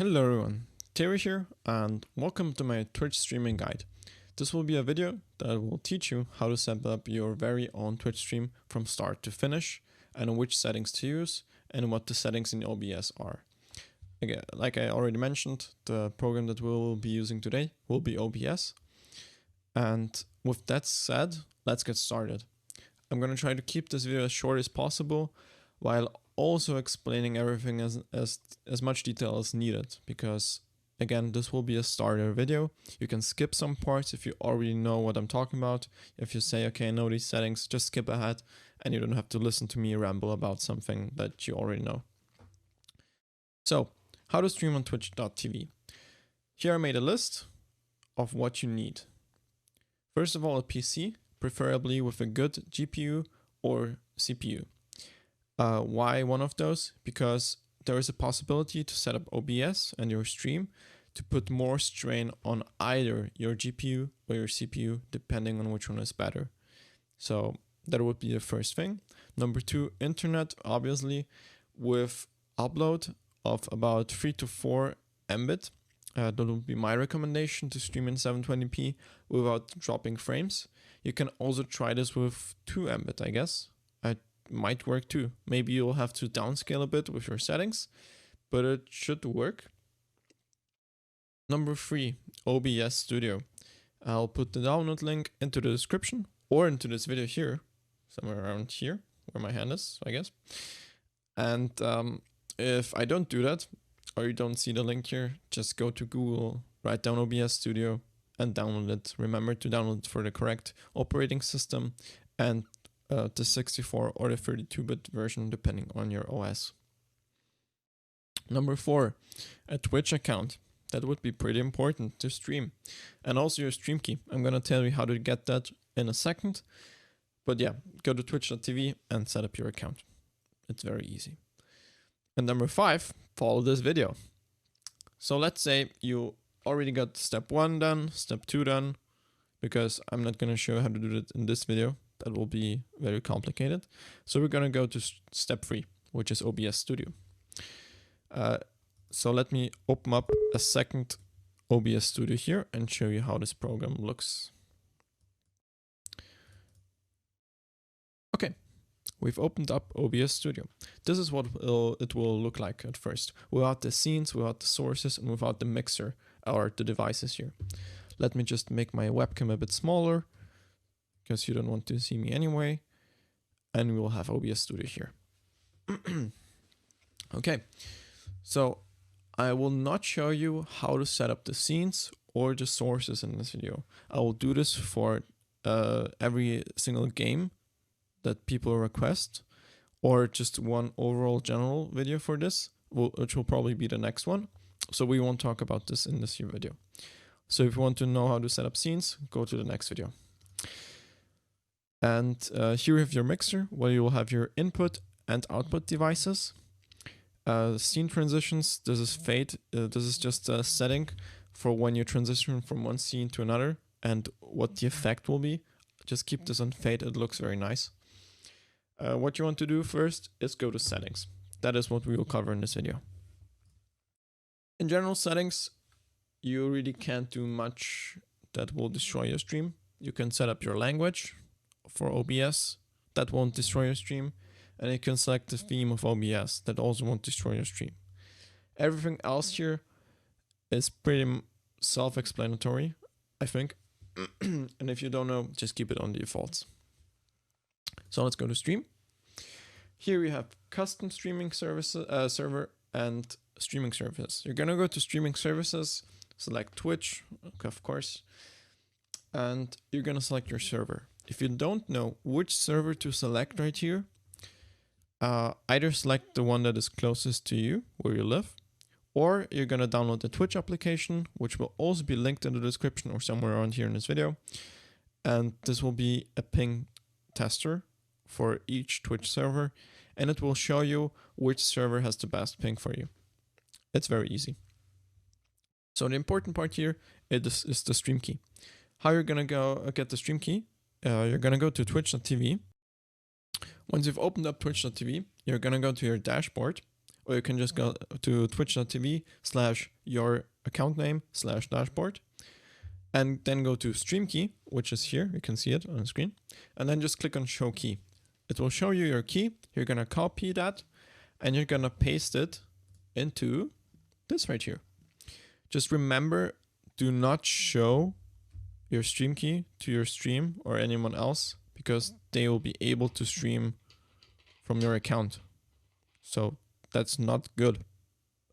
Hello everyone, Terry here and welcome to my Twitch streaming guide. This will be a video that will teach you how to set up your very own Twitch stream from start to finish and which settings to use and what the settings in OBS are. Again, like I already mentioned, the program that we'll be using today will be OBS. And with that said, let's get started. I'm going to try to keep this video as short as possible while also explaining everything as much detail as needed, because again, this will be a starter video. You can skip some parts if you already know what I'm talking about. If you say, okay, I know these settings, just skip ahead and you don't have to listen to me ramble about something that you already know. So, how to stream on twitch.tv. Here I made a list of what you need. First of all, a PC, preferably with a good GPU or CPU. Why one of those? Because there is a possibility to set up OBS and your stream to put more strain on either your GPU or your CPU, depending on which one is better. So that would be the first thing. Number two, internet, obviously, with upload of about 3 to 4 Mbit. That would be my recommendation to stream in 720p without dropping frames. You can also try this with 2 Mbit, I guess. Might work too. Maybe you'll have to downscale a bit with your settings, but it should work. Number 3, OBS Studio. I'll put the download link into the description or into this video here, somewhere around here where my hand is, I guess. And if I don't do that, or you don't see the link here, just go to Google, write down OBS Studio and download it. Remember to download it for the correct operating system and the 64 or the 32-bit version depending on your OS. Number 4, a Twitch account. That would be pretty important to stream. And also your stream key. I'm gonna tell you how to get that in a second. But yeah, go to twitch.tv and set up your account. It's very easy. And number 5, follow this video. So let's say you already got step 1 done, step 2 done, because I'm not gonna show you how to do it in this video. That will be very complicated. So we're going to go to step 3, which is OBS Studio. So let me open up a second OBS Studio here and show you how this program looks. Okay, we've opened up OBS Studio. This is what it will look like at first, without the scenes, without the sources, and without the mixer or the devices here. Let me just make my webcam a bit smaller, because you don't want to see me anyway, and we will have OBS Studio here. Okay, so I will not show you how to set up the scenes or the sources in this video. I will do this for every single game that people request, or just one overall general video for this, which will probably be the next one. So we won't talk about this in this video. So if you want to know how to set up scenes, go to the next video. And here you have your mixer, where you will have your input and output devices. Scene transitions, this is fade. This is just a setting for when you transition from one scene to another and what the effect will be. Just keep this on fade, it looks very nice. What you want to do first is go to settings. That is what we will cover in this video. In general settings, you really can't do much that will destroy your stream. You can set up your language for OBS, that won't destroy your stream, and you can select the theme of OBS, that also won't destroy your stream. Everything else here is pretty self-explanatory, I think. And if you don't know, just keep it on the defaults. So let's go to stream. Here we have custom streaming services, server and streaming services. You're gonna go to streaming services, select Twitch, of course, and you're gonna select your server. If you don't know which server to select right here, either select the one that is closest to you, where you live, or you're going to download the Twitch application, which will also be linked in the description or somewhere around here in this video. And this will be a ping tester for each Twitch server, and it will show you which server has the best ping for you. It's very easy. So the important part here is the stream key. How you're going to go get the stream key? You're going to go to twitch.tv. Once you've opened up twitch.tv, you're going to go to your dashboard or you can just go to twitch.tv/your account name/dashboard, and then go to stream key, which is here. You can see it on the screen, and then just click on show key. It will show you your key. You're gonna copy that, and you're gonna paste it into this right here. Just remember, do not show your stream key to your stream or anyone else, because they will be able to stream from your account. So that's not good,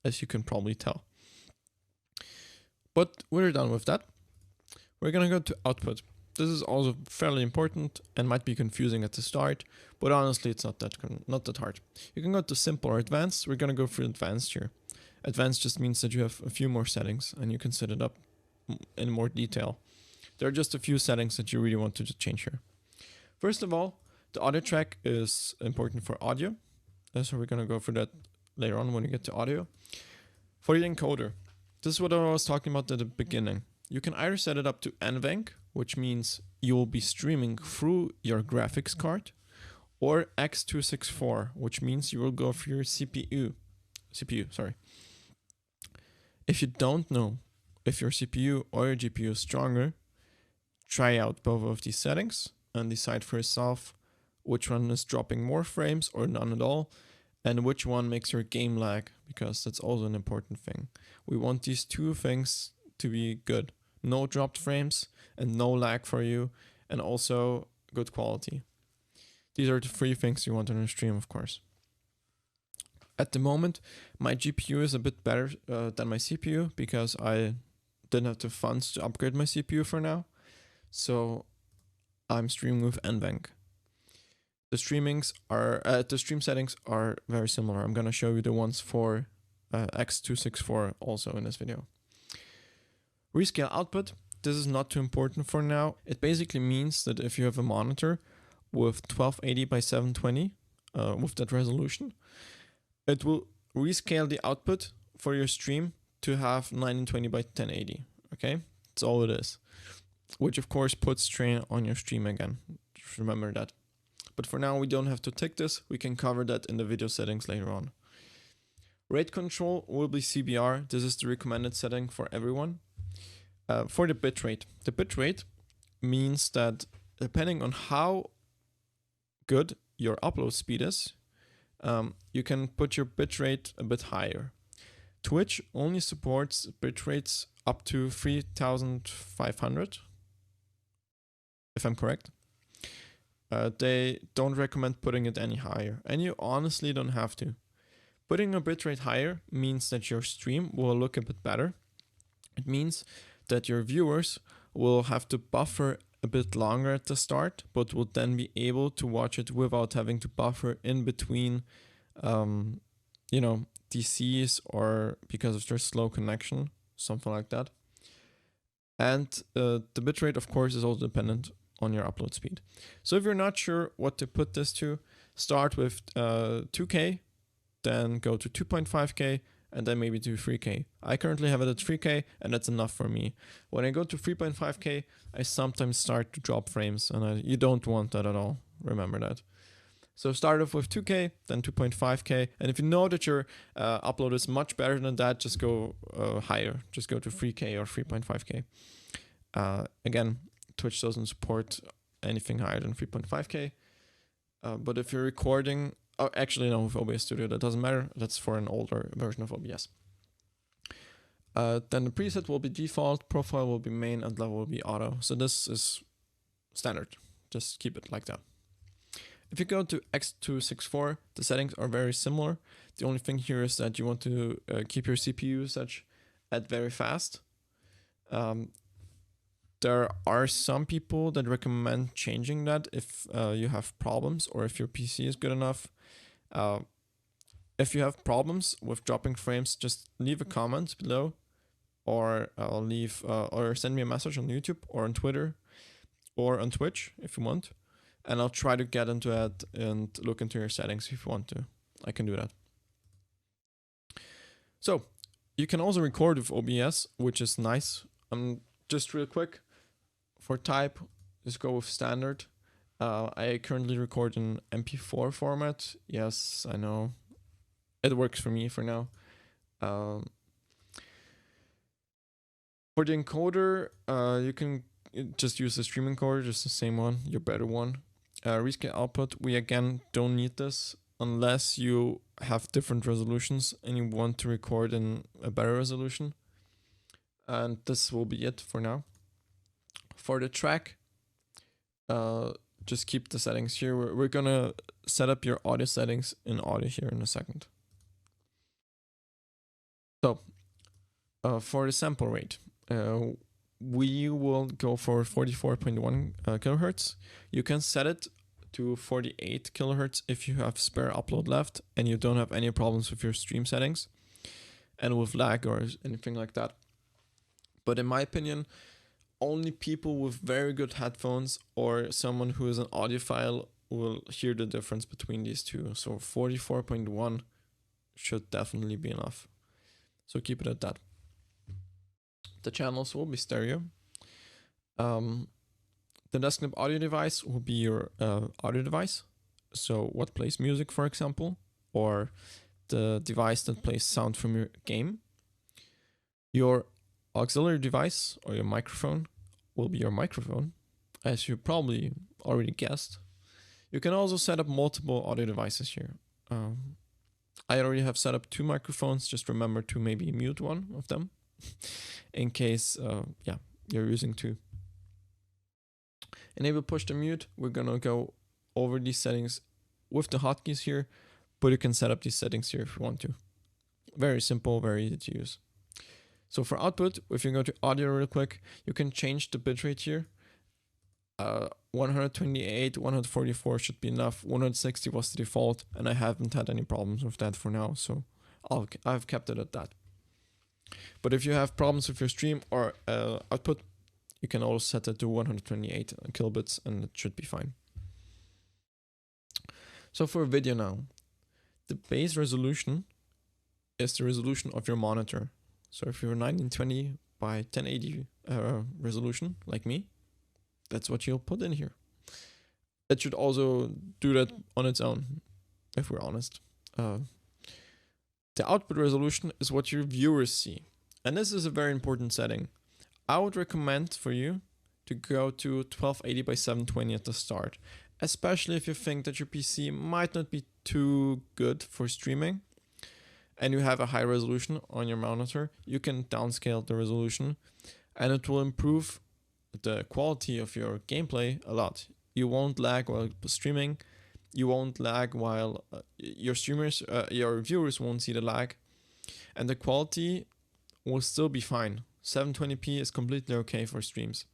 as you can probably tell. But we're done with that. We're gonna go to output. This is also fairly important and might be confusing at the start, but honestly it's not that hard. You can go to simple or advanced. We're gonna go for advanced here. Advanced just means that you have a few more settings and you can set it up in more detail. There are just a few settings that you really want to change here. First of all, the audio track is important for audio. So we're gonna go for that later on when we get to audio. For the encoder, this is what I was talking about at the beginning. You can either set it up to NVENC, which means you will be streaming through your graphics card, or X264, which means you will go for your CPU. If you don't know if your CPU or your GPU is stronger, try out both of these settings and decide for yourself which one is dropping more frames or none at all, and which one makes your game lag, because that's also an important thing. We want these two things to be good. No dropped frames and no lag for you, and also good quality. These are the three things you want on your stream, of course. At the moment, my GPU is a bit better than my CPU, because I didn't have the funds to upgrade my CPU for now. So I'm streaming with NVENC. The stream settings are very similar. I'm gonna show you the ones for X264 also in this video. Rescale output. This is not too important for now. It basically means that if you have a monitor with 1280 by 720 with that resolution, it will rescale the output for your stream to have 1920 by 1080. Okay, that's all it is. Which of course puts strain on your stream again. Just remember that. But for now, we don't have to tick this. We can cover that in the video settings later on. Rate control will be CBR. This is the recommended setting for everyone. For the bitrate. The bitrate means that depending on how good your upload speed is, you can put your bitrate a bit higher. Twitch only supports bitrates up to 3500, if I'm correct. They don't recommend putting it any higher, and you honestly don't have to. Putting a bitrate higher means that your stream will look a bit better. It means that your viewers will have to buffer a bit longer at the start, but will then be able to watch it without having to buffer in between, DCs, or because of their slow connection, something like that. And the bitrate, of course, is also dependent on your upload speed. So if you're not sure what to put this to, start with 2K, then go to 2.5K, and then maybe to 3K. I currently have it at 3K, and that's enough for me. When I go to 3.5K, I sometimes start to drop frames, and you don't want that at all. Remember that. So start off with 2K, then 2.5K, and if you know that your upload is much better than that, just go higher. Just go to 3K or 3.5K. Again, Twitch doesn't support anything higher than 3.5K. But if you're recording, actually no, with OBS Studio, that doesn't matter. That's for an older version of OBS. Then the preset will be default, profile will be main, and level will be auto. So this is standard. Just keep it like that. If you go to X264, the settings are very similar. The only thing here is that you want to keep your CPU usage at very fast. There are some people that recommend changing that if you have problems, or if your PC is good enough. If you have problems with dropping frames, just leave a comment below, or or send me a message on YouTube or on Twitter or on Twitch if you want, and I'll try to get into it and look into your settings if you want to. I can do that. So you can also record with OBS, which is nice. Just real quick, for type, just go with standard. I currently record in MP4 format. Yes, I know. it works for me for now. For the encoder, you can just use the stream encoder, just the same one, your better one. Rescale output, we again don't need this unless you have different resolutions and you want to record in a better resolution. And this will be it for now. For the track, just keep the settings here. We're gonna set up your audio settings in audio here in a second. So, for the sample rate, we will go for 44.1 kilohertz. You can set it to 48 kilohertz if you have spare upload left and you don't have any problems with your stream settings and with lag or anything like that. But in my opinion, only people with very good headphones or someone who is an audiophile will hear the difference between these two. So 44.1 should definitely be enough. So keep it at that. The channels will be stereo. The desktop audio device will be your audio device. So what plays music, for example, or the device that plays sound from your game. Your auxiliary device or your microphone will be your microphone, as you probably already guessed. You can also set up multiple audio devices here. I already have set up 2 microphones. Just remember to maybe mute one of them in case you're using 2. Enable push to mute. We're gonna go over these settings with the hotkeys here, but you can set up these settings here if you want to. Very simple, very easy to use. So for output, if you go to audio real quick, you can change the bitrate here. 128, 144 should be enough. 160 was the default, and I haven't had any problems with that for now, so I've kept it at that. But if you have problems with your stream or output, you can also set it to 128 kilobits and it should be fine. So for video now, the base resolution is the resolution of your monitor. So if you're 1920 by 1080 resolution, like me, that's what you'll put in here. It should also do that on its own, if we're honest. The output resolution is what your viewers see. And this is a very important setting. I would recommend for you to go to 1280 by 720 at the start, especially if you think that your PC might not be too good for streaming and you have a high resolution on your monitor. You can downscale the resolution and it will improve the quality of your gameplay a lot. You won't lag while streaming. You won't lag while your viewers won't see the lag, and the quality will still be fine. 720p is completely okay for streams.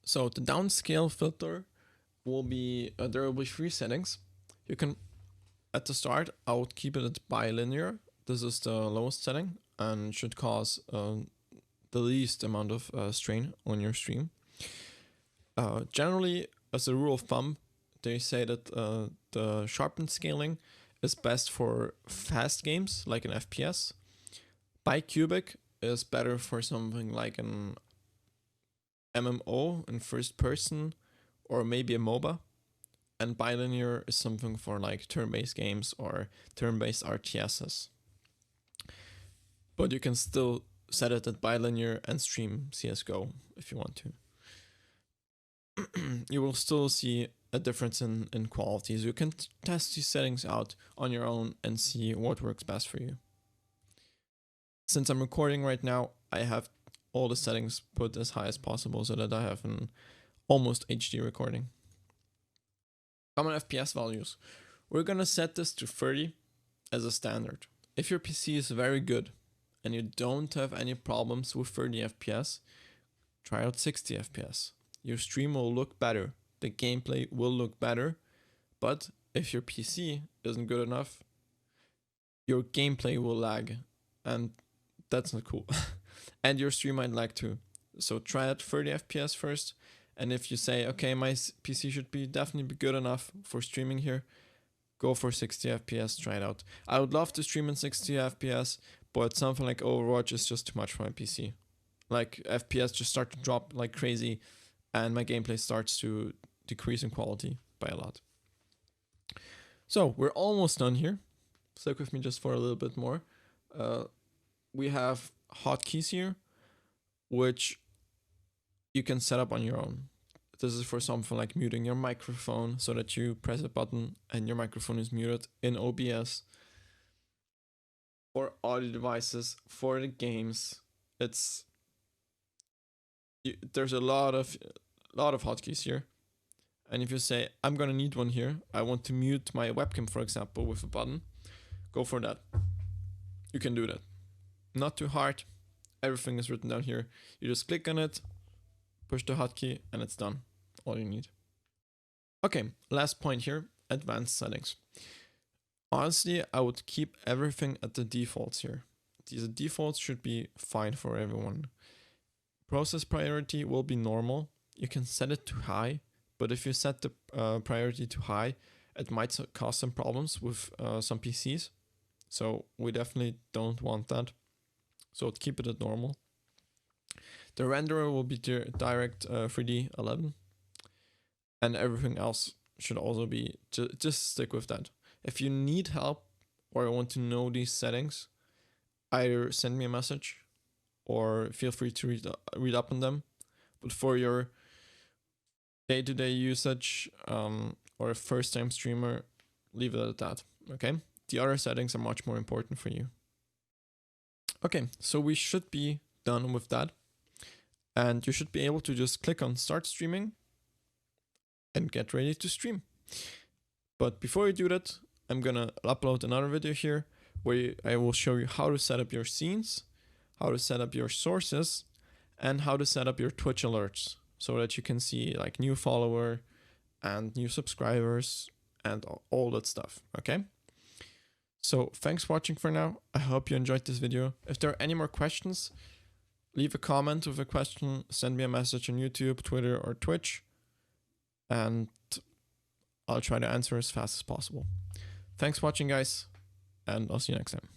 So the downscale filter will be, there will be 3 settings. You can, at the start, I would keep it at bilinear. This is the lowest setting and should cause the least amount of strain on your stream. Generally, as a rule of thumb, they say that the sharpened scaling is best for fast games like an FPS. Bicubic is better for something like an MMO in first person or maybe a MOBA. And bilinear is something for like turn-based games or turn-based RTSs. But you can still set it at bilinear and stream CSGO if you want to. You will still see a difference in qualities. You can test these settings out on your own and see what works best for you. Since I'm recording right now, I have all the settings put as high as possible so that I have an almost HD recording. Common FPS values. We're gonna set this to 30 as a standard. If your PC is very good and you don't have any problems with 30 FPS, try out 60 FPS. Your stream will look better, the gameplay will look better, but if your PC isn't good enough, your gameplay will lag, and that's not cool. And your stream might lag too. So try at 30 FPS first, and if you say, okay, my PC should definitely be good enough for streaming here, go for 60 FPS, try it out. I would love to stream in 60 FPS, but something like Overwatch is just too much for my PC. Like FPS just start to drop like crazy, and my gameplay starts to decrease in quality by a lot. So we're almost done here. stick with me just for a little bit more. We have hotkeys here, which you can set up on your own. This is for something like muting your microphone so that you press a button and your microphone is muted in OBS. For audio devices, for the games, there's a lot of hotkeys here. And if you say, I'm gonna need one here, I want to mute my webcam, for example, with a button, go for that. You can do that. Not too hard. Everything is written down here. You just click on it, push the hotkey, and it's done. All you need. Okay, last point here, advanced settings. Honestly, I would keep everything at the defaults here. These defaults should be fine for everyone. Process priority will be normal. You can set it to high, but if you set the priority to high, it might cause some problems with some PCs. So we definitely don't want that. So keep it at normal. The renderer will be direct 3D 11. And everything else should also be, just stick with that. If you need help or want to know these settings, either send me a message or feel free to read up on them. But for your day-to-day usage or a first-time streamer, leave it at that, okay? The other settings are much more important for you. Okay, so we should be done with that. And you should be able to just click on start streaming and get ready to stream. But before you do that, I'm gonna upload another video here where I will show you how to set up your scenes, how to set up your sources, and how to set up your Twitch alerts so that you can see like new follower and new subscribers and all that stuff, okay? So thanks for watching for now. I hope you enjoyed this video. If there are any more questions, leave a comment with a question, send me a message on YouTube, Twitter, or Twitch, and I'll try to answer as fast as possible. Thanks for watching, guys, and I'll see you next time.